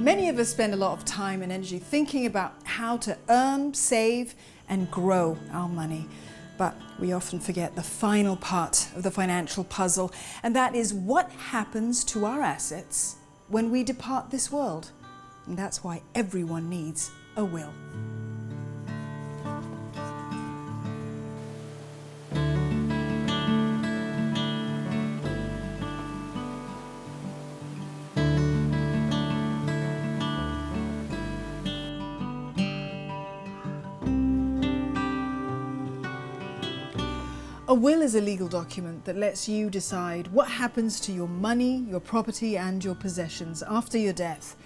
Many of us spend a lot of time and energy thinking about how to earn, save, and grow our money. But we often forget the final part of the financial puzzle, and that is what happens to our assets when we depart this world. And that's why everyone needs a will. A will is a legal document that lets you decide what happens to your money, your property, and your possessions after your death.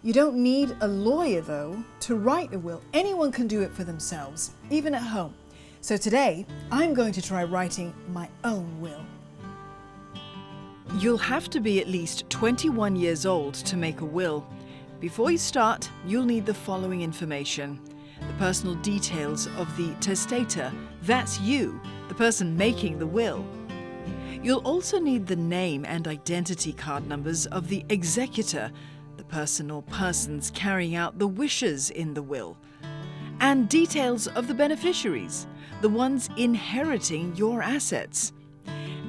You don't need a lawyer, though, to write a will. Anyone can do it for themselves, even at home. So today, I'm going to try writing my own will. You'll have to be at least 21 years old to make a will. Before you start, you'll need the following information: the personal details of the testator, that's you, the person making the will. You'll also need the name and identity card numbers of the executor, the person or persons carrying out the wishes in the will, and details of the beneficiaries, the ones inheriting your assets.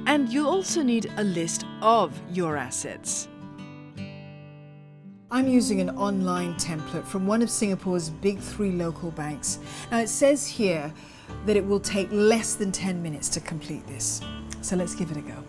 And you'll also need a list of your assets. I'm using an online template from one of Singapore's big 3 local banks. Now it says here that it will take less than 10 minutes to complete this. So let's give it a go.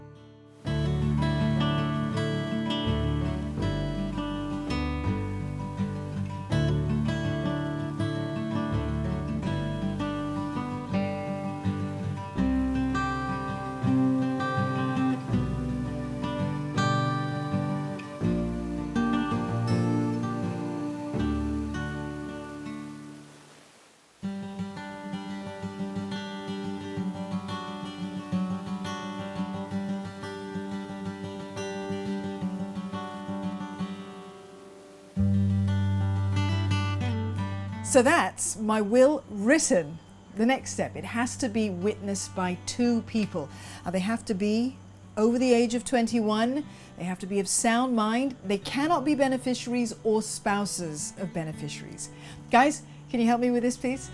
So that's my will written. The next step, it has to be witnessed by 2 people. They have to be over the age of 21, they have to be of sound mind, they cannot be beneficiaries or spouses of beneficiaries. Guys, can you help me with this, please?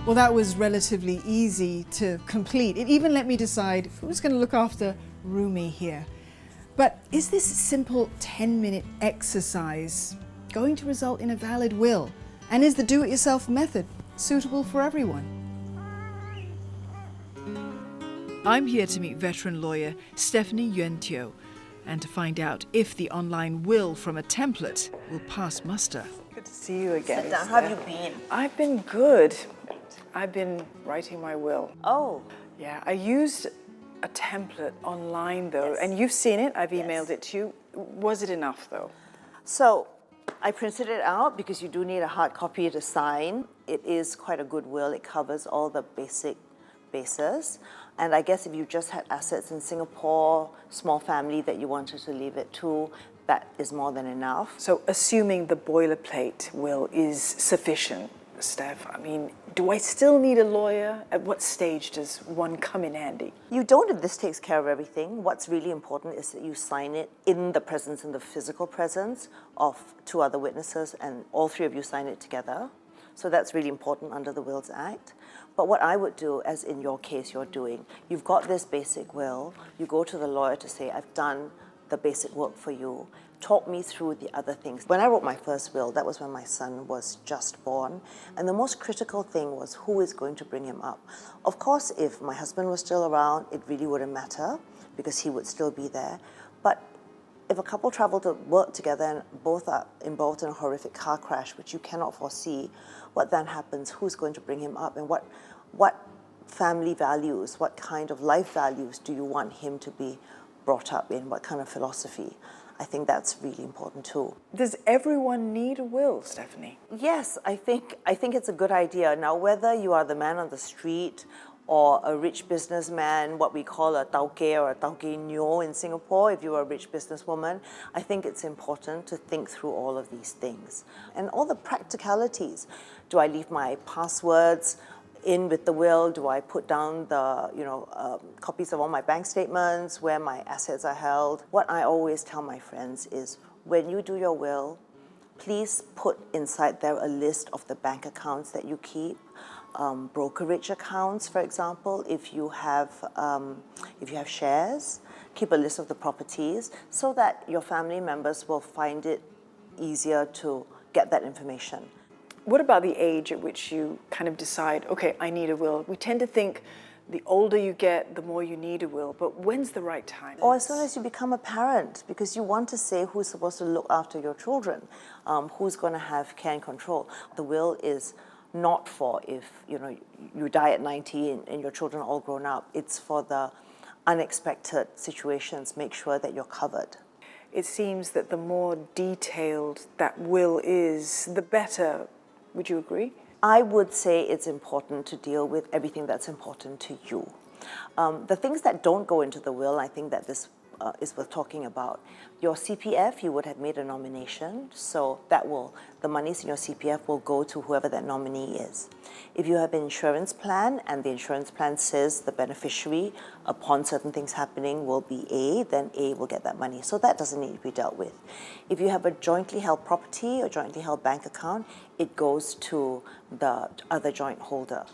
Well, that was relatively easy to complete. It even let me decide who's going to look after Rumi here. But is this simple 10-minute exercise going to result in a valid will? And is the do-it-yourself method suitable for everyone? I'm here to meet veteran lawyer Stephanie Yuan Teo and to find out if the online will from a template will pass muster. Good to see you again. Sit down. How have you been? I've been good. I've been writing my will. Oh. Yeah, I used a template online though, Yes. and you've seen it. I've Yes. emailed it to you. Was it enough though? So I printed it out because you do need a hard copy to sign. It is quite a good will. It covers all the basic bases. And I guess if you just had assets in Singapore, small family that you wanted to leave it to, that is more than enough. So assuming the boilerplate will is sufficient, Steph, I mean, do I still need a lawyer? At what stage does one come in handy? You don't if this takes care of everything. What's really important is that you sign it in the presence, in the physical presence of 2 other witnesses, and all 3 of you sign it together. So that's really important under the Wills Act. But what I would do, as in your case you're doing, you've got this basic will, you go to the lawyer to say, I've done the basic work for you. Talk me through the other things. When I wrote my first will, that was when my son was just born. And the most critical thing was who is going to bring him up. Of course, if my husband was still around, it really wouldn't matter because he would still be there. But if a couple travel to work together and both are involved in a horrific car crash, which you cannot foresee, what then happens? Who's going to bring him up? And what family values, what kind of life values do you want him to be brought up in? What kind of philosophy? I think that's really important too. Does everyone need a will, Stephanie? Yes, I think it's a good idea. Now, whether you are the man on the street or a rich businessman, what we call a tauke or a tauke nyo in Singapore, if you're a rich businesswoman, I think it's important to think through all of these things. And all the practicalities. Do I leave my passwords in with the will? Do I put down the copies of all my bank statements, where my assets are held? What I always tell my friends is, when you do your will, please put inside there a list of the bank accounts that you keep, brokerage accounts, for example. If you have shares, keep a list of the properties so that your family members will find it easier to get that information. What about the age at which you kind of decide, okay, I need a will? We tend to think the older you get, the more you need a will, but when's the right time? Or as soon as you become a parent, because you want to say who's supposed to look after your children, who's going to have care and control. The will is not for if you die at 90 and your children are all grown up. It's for the unexpected situations. Make sure that you're covered. It seems that the more detailed that will is, the better. Would you agree? I would say it's important to deal with everything that's important to you. The things that don't go into the will, I think that this is worth talking about. Your CPF, you would have made a nomination, so the monies in your CPF will go to whoever that nominee is. If you have an insurance plan and the insurance plan says the beneficiary, upon certain things happening, will be A, then A will get that money. So that doesn't need to be dealt with. If you have a jointly held property or jointly held bank account, it goes to the other joint holder.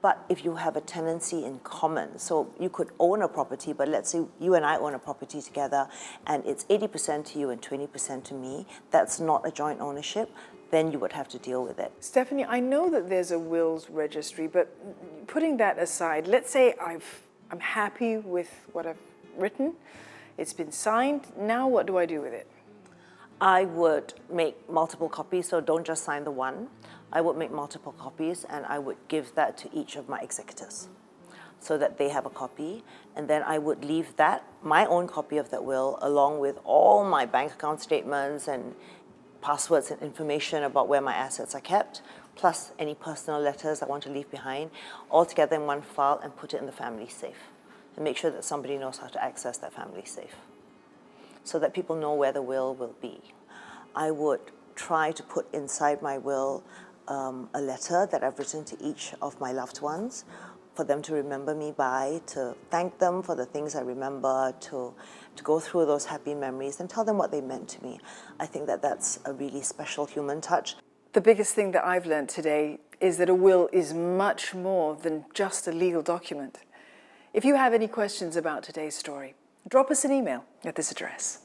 But if you have a tenancy in common, so you could own a property, but let's say you and I own a property together and it's 80% to you and 20% to me, that's not a joint ownership, then you would have to deal with it. Stephanie, I know that there's a wills registry, but putting that aside, let's say I'm happy with what I've written, it's been signed, now what do I do with it? I would make multiple copies, so don't just sign the one. I would make multiple copies and I would give that to each of my executors so that they have a copy. And then I would leave my own copy of that will, along with all my bank account statements and passwords and information about where my assets are kept, plus any personal letters I want to leave behind, all together in one file and put it in the family safe. And make sure that somebody knows how to access that family safe so that people know where the will be. I would try to put inside my will a letter that I've written to each of my loved ones for them to remember me by, to thank them for the things I remember, to go through those happy memories and tell them what they meant to me. I think that that's a really special human touch. The biggest thing that I've learned today is that a will is much more than just a legal document. If you have any questions about today's story, drop us an email at this address.